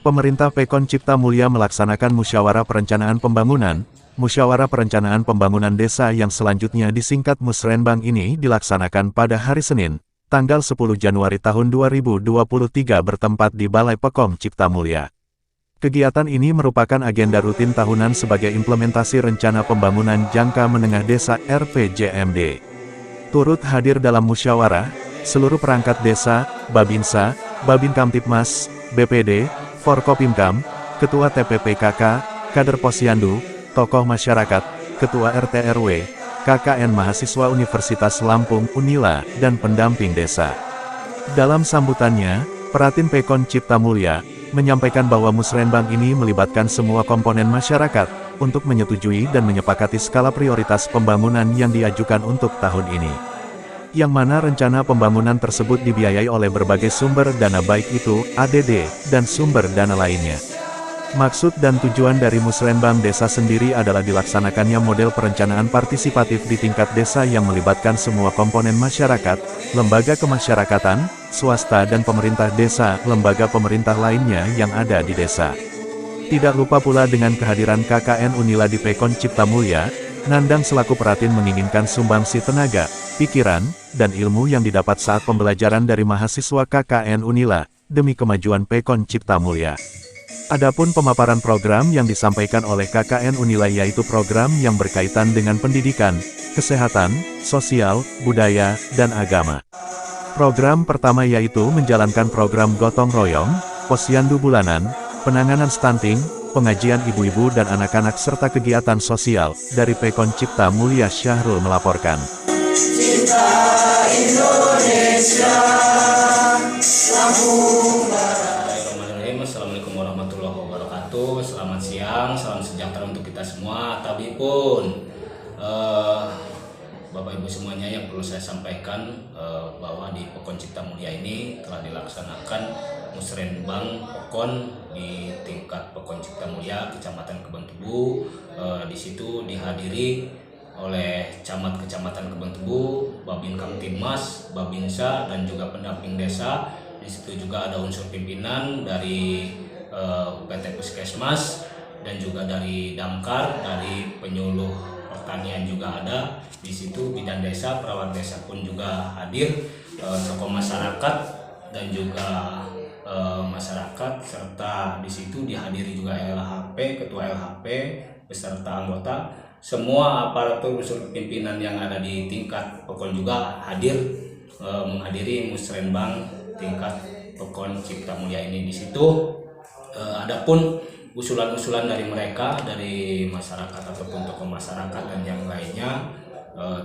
Pemerintah Pekon Cipta Mulya melaksanakan Musyawarah Perencanaan Pembangunan. Musyawarah Perencanaan Pembangunan Desa yang selanjutnya disingkat Musrenbang ini dilaksanakan pada hari Senin, tanggal 10 Januari tahun 2023 bertempat di Balai Pekon Cipta Mulya. Kegiatan ini merupakan agenda rutin tahunan sebagai implementasi Rencana Pembangunan Jangka Menengah Desa (RPJMD). Turut hadir dalam musyawarah, seluruh perangkat desa, Babinsa, Babin Kamtipmas, BPD, Forkopimkam, Ketua TPPKK, Kader Posyandu, tokoh masyarakat, Ketua RT RW, KKN Mahasiswa Universitas Lampung Unila, dan pendamping desa. Dalam sambutannya, Peratin Pekon Cipta Mulya menyampaikan bahwa Musrenbang ini melibatkan semua komponen masyarakat untuk menyetujui dan menyepakati skala prioritas pembangunan yang diajukan untuk tahun ini. Yang mana rencana pembangunan tersebut dibiayai oleh berbagai sumber dana baik itu ADD dan sumber dana lainnya. Maksud dan tujuan dari Musrenbang Desa sendiri adalah dilaksanakannya model perencanaan partisipatif di tingkat desa yang melibatkan semua komponen masyarakat, lembaga kemasyarakatan, swasta dan pemerintah desa, lembaga pemerintah lainnya yang ada di desa. Tidak lupa pula dengan kehadiran KKN Unila di Pekon Cipta Mulya, Nandang selaku Peratin menginginkan sumbangsi tenaga, pikiran, dan ilmu yang didapat saat pembelajaran dari mahasiswa KKN Unila, demi kemajuan Pekon Cipta Mulya. Adapun pemaparan program yang disampaikan oleh KKN Unila yaitu program yang berkaitan dengan pendidikan, kesehatan, sosial, budaya, dan agama. Program pertama yaitu menjalankan program gotong royong, posyandu bulanan, penanganan stunting, pengajian ibu-ibu dan anak-anak serta kegiatan sosial. Dari Pekon Cipta Mulya Syahrul melaporkan. Cinta Indonesia, Lampung Barat. Assalamualaikum warahmatullahi wabarakatuh. Selamat siang, salam sejahtera untuk kita semua. Tapi pun Bapak Ibu semuanya, yang perlu saya sampaikan bahwa di Pekon Cipta Mulya ini telah dilaksanakan Musrenbang Pekon di tingkat Pekon Cipta Mulya Kecamatan Kebontebu. Di situ dihadiri oleh Camat Kecamatan Kebontebu, Babin Kamtibmas, Babinsa, dan juga pendamping desa. Di situ juga ada unsur pimpinan dari UPT Puskesmas dan juga dari Damkar, dari penyuluh pertanian juga ada. Di situ bidan desa, perawat desa pun juga hadir, tokoh masyarakat dan juga masyarakat, serta di situ dihadiri juga LHP, ketua LHP beserta anggota. Semua aparatur unsur pimpinan yang ada di tingkat Pekon juga hadir menghadiri Musrenbang tingkat Pekon Cipta Mulya ini. Di situ adapun usulan-usulan dari mereka, dari masyarakat ataupun tokoh masyarakat dan yang lainnya,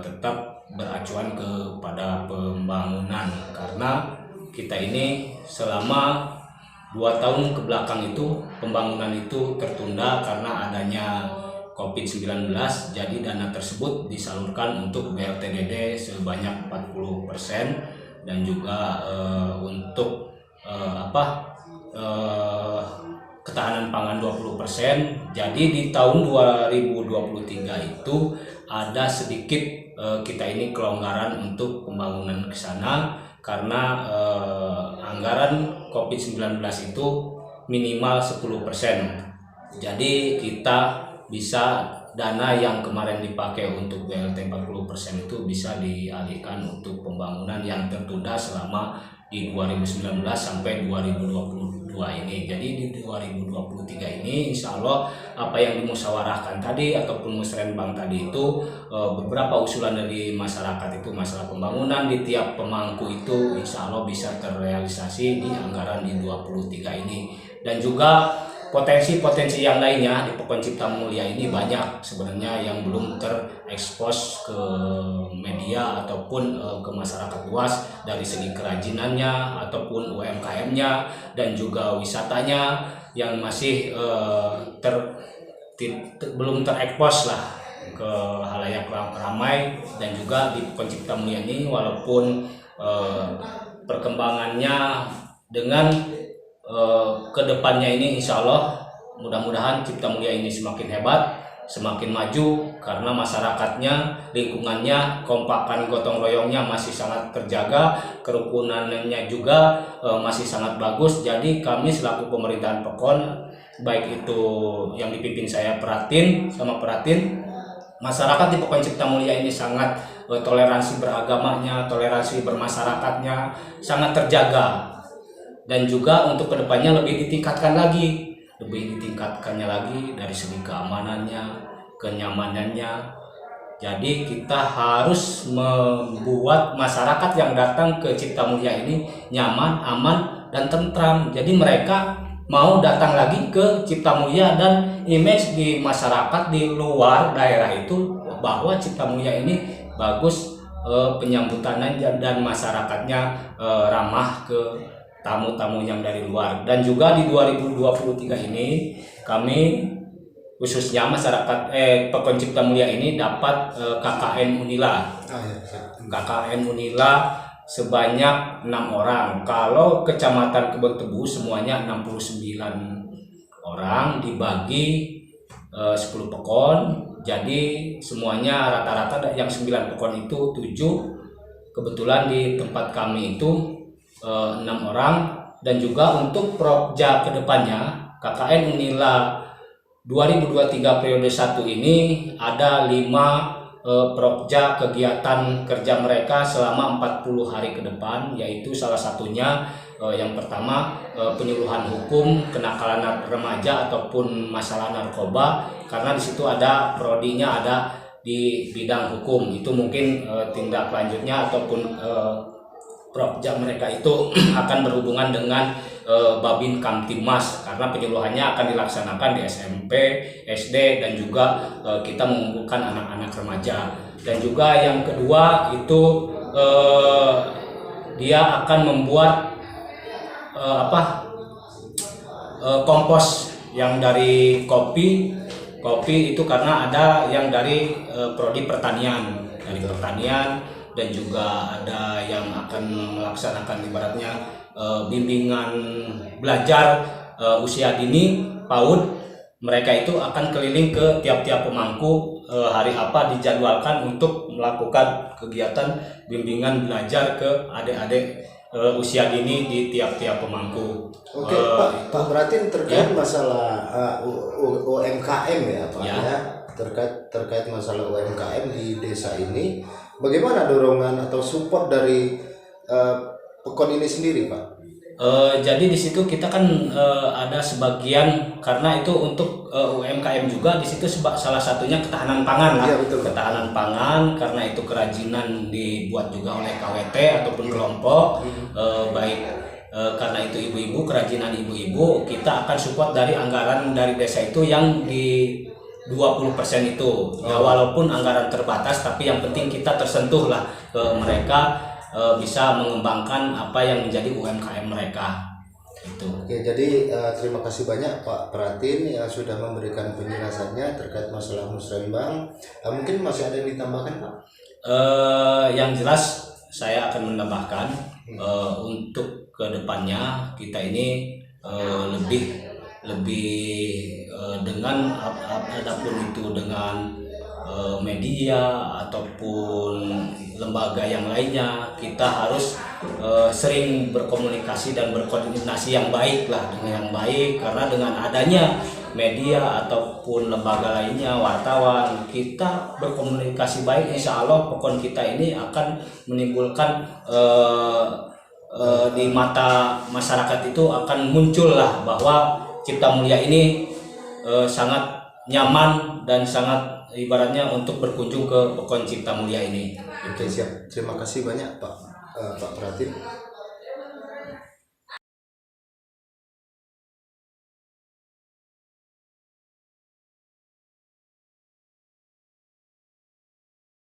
tetap beracuan kepada pembangunan, karena kita ini selama 2 tahun ke belakang itu pembangunan itu tertunda karena adanya COVID-19. Jadi dana tersebut disalurkan untuk BLTDD sebanyak 40% dan juga untuk ketahanan pangan 20%. Jadi di tahun 2023 itu ada sedikit kita ini kelonggaran untuk pembangunan ke sana, karena anggaran COVID-19 itu minimal 10%. Jadi kita bisa dana yang kemarin dipakai untuk BLT 40% itu bisa dialihkan untuk pembangunan yang tertunda selama di 2019 sampai 2022 ini. Jadi di 2023 ini insya Allah apa yang dimusyawarahkan tadi ataupun Musrenbang tadi itu, beberapa usulan dari masyarakat itu masalah pembangunan di tiap pemangku itu insya Allah bisa terrealisasi di anggaran di 23 ini. Dan juga potensi-potensi yang lainnya di Pekon Cipta Mulya ini banyak sebenarnya yang belum terekspos ke media ataupun ke masyarakat luas, dari segi kerajinannya ataupun UMKM-nya dan juga wisatanya yang masih belum terekspos lah ke halayak ramai. Dan juga di Pekon Cipta Mulya ini walaupun perkembangannya dengan kedepannya ini insya Allah mudah-mudahan Cipta Mulya ini semakin hebat, semakin maju karena masyarakatnya, lingkungannya, kompakan gotong royongnya masih sangat terjaga, kerukunannya juga masih sangat bagus. Jadi kami selaku pemerintahan Pekon, baik itu yang dipimpin saya Pratin sama Pratin, masyarakat di Pekon Cipta Mulia ini sangat toleransi beragamanya, toleransi bermasyarakatnya sangat terjaga. Dan juga untuk kedepannya lebih ditingkatkan lagi, dari segi keamanannya, kenyamanannya. Jadi kita harus membuat masyarakat yang datang ke Cipta Mulia ini nyaman, aman, dan tentram. Jadi mereka mau datang lagi ke Cipta Mulia, dan image di masyarakat di luar daerah itu bahwa Cipta Mulia ini bagus, penyambutannya dan masyarakatnya ramah ke tamu-tamu yang dari luar. Dan juga di 2023 ini kami khususnya masyarakat Pekon Cipta Mulia ini dapat KKN Unila. KKN Unila sebanyak 6 orang. Kalau Kecamatan Kebon Tebu semuanya 69 orang dibagi 10 pekon. Jadi semuanya rata-rata yang 9 pekon itu 7. Kebetulan di tempat kami itu 6 orang. Dan juga untuk Prokja kedepannya KKN Unila 2023 periode 1 ini ada 5 Prokja kegiatan kerja mereka selama 40 hari ke depan, yaitu salah satunya yang pertama penyuluhan hukum kenakalan remaja ataupun masalah narkoba, karena di situ ada prodinya ada di bidang hukum. Itu mungkin tindak lanjutnya ataupun Prokja mereka itu akan berhubungan dengan Babin Kamtibmas, karena penyuluhannya akan dilaksanakan di SMP, SD, dan juga kita mengumpulkan anak-anak remaja. Dan juga yang kedua itu dia akan membuat kompos yang dari kopi itu, karena ada yang dari prodi pertanian, dan juga ada yang akan melaksanakan ibaratnya bimbingan belajar usia dini PAUD. Mereka itu akan keliling ke tiap-tiap pemangku, hari apa dijadwalkan untuk melakukan kegiatan bimbingan belajar ke adik-adik usia dini di tiap-tiap pemangku. Oke, Pak Pratin, terkait masalah UMKM ya Pak ya, terkait masalah UMKM di desa ini, bagaimana dorongan atau support dari Pekon ini sendiri, Pak? Jadi di situ kita kan ada sebagian, karena itu untuk UMKM juga di situ salah satunya ketahanan pangan lah. Iya, betul. Ketahanan pangan, karena itu kerajinan dibuat juga oleh KWT ataupun kelompok, baik karena itu ibu-ibu, kerajinan ibu-ibu, kita akan support dari anggaran dari desa itu yang di 20% itu. Ya, walaupun anggaran terbatas, tapi yang penting kita tersentuh lah ke mereka, bisa mengembangkan apa yang menjadi UMKM mereka. Itu. Oke, jadi terima kasih banyak Pak Pratin yang sudah memberikan penjelasannya terkait masalah musrenbang. Mungkin masih ada yang ditambahkan, Pak? Yang jelas saya akan menambahkan untuk kedepannya kita ini lebih dengan apapun itu, dengan media ataupun lembaga yang lainnya, kita harus sering berkomunikasi dan berkoordinasi yang baik lah, dengan yang baik, karena dengan adanya media ataupun lembaga lainnya, wartawan, kita berkomunikasi baik, insya Allah Pekon kita ini akan menimbulkan di mata masyarakat itu akan muncul lah bahwa Cipta Mulia ini sangat nyaman dan sangat ibaratnya untuk berkunjung ke Pekon Cipta Mulia ini. Oke, siap. Terima kasih banyak Pak Pratin.